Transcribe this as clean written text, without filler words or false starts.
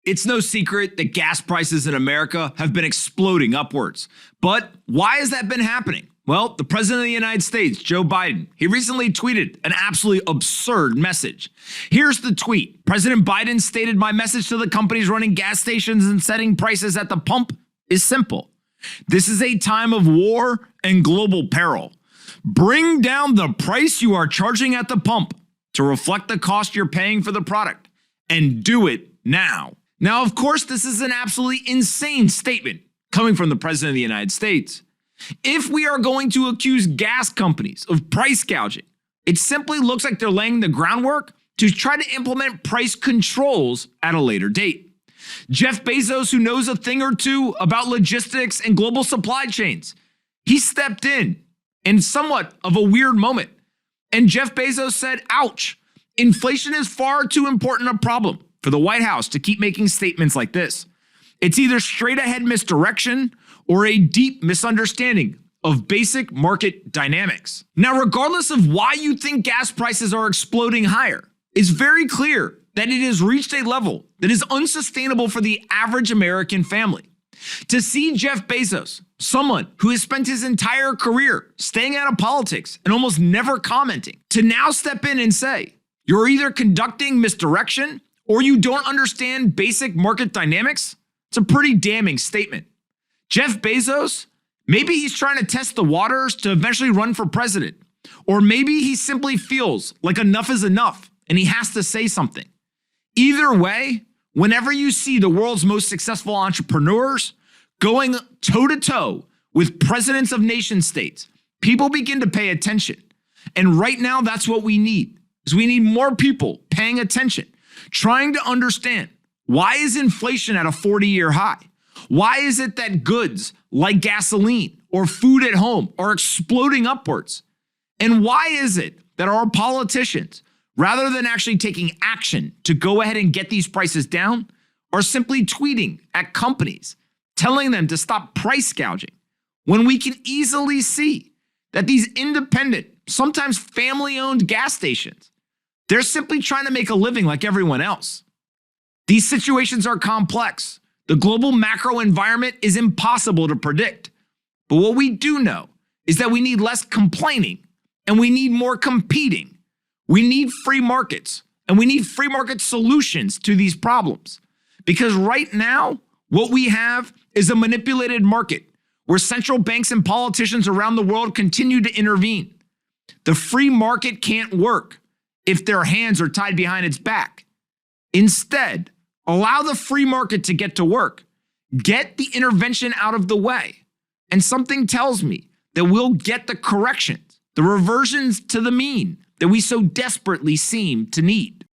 It's no secret that gas prices in America have been exploding upwards. But why has that been happening? Well, the President of the United States, Joe Biden, he recently tweeted an absolutely absurd message. Here's the tweet. President Biden stated, "My message to the companies running gas stations and setting prices at the pump is simple. This is a time of war and global peril. Bring down the price you are charging at the pump to reflect the cost you're paying for the product, and do it now." Now, of course, this is an absolutely insane statement coming from the President of the United States. If we are going to accuse gas companies of price gouging, it simply looks like they're laying the groundwork to try to implement price controls at a later date. Jeff Bezos, who knows a thing or two about logistics and global supply chains, he stepped in somewhat of a weird moment. And Jeff Bezos said, "Ouch, inflation is far too important a problem for the White House to keep making statements like this. It's either straight ahead misdirection or a deep misunderstanding of basic market dynamics." Now, regardless of why you think gas prices are exploding higher, it's very clear that it has reached a level that is unsustainable for the average American family. To see Jeff Bezos, someone who has spent his entire career staying out of politics and almost never commenting, to now step in and say, "You're either conducting misdirection or you don't understand basic market dynamics," it's a pretty damning statement. Jeff Bezos, maybe he's trying to test the waters to eventually run for president, or maybe he simply feels like enough is enough and he has to say something. Either way, whenever you see the world's most successful entrepreneurs going toe-to-toe with presidents of nation states, people begin to pay attention. And right now, that's what we need, is we need more people paying attention, trying to understand, why is inflation at a 40-year high? Why is it that goods like gasoline or food at home are exploding upwards? And why is it that our politicians, rather than actually taking action to go ahead and get these prices down, are simply tweeting at companies, telling them to stop price gouging, when we can easily see that these independent, sometimes family-owned gas stations, they're simply trying to make a living like everyone else. These situations are complex. The global macro environment is impossible to predict. But what we do know is that we need less complaining and we need more competing. We need free markets and we need free market solutions to these problems. Because right now, what we have is a manipulated market where central banks and politicians around the world continue to intervene. The free market can't work if their hands are tied behind its back. Instead, allow the free market to get to work. Get the intervention out of the way. And something tells me that we'll get the corrections, the reversions to the mean that we so desperately seem to need.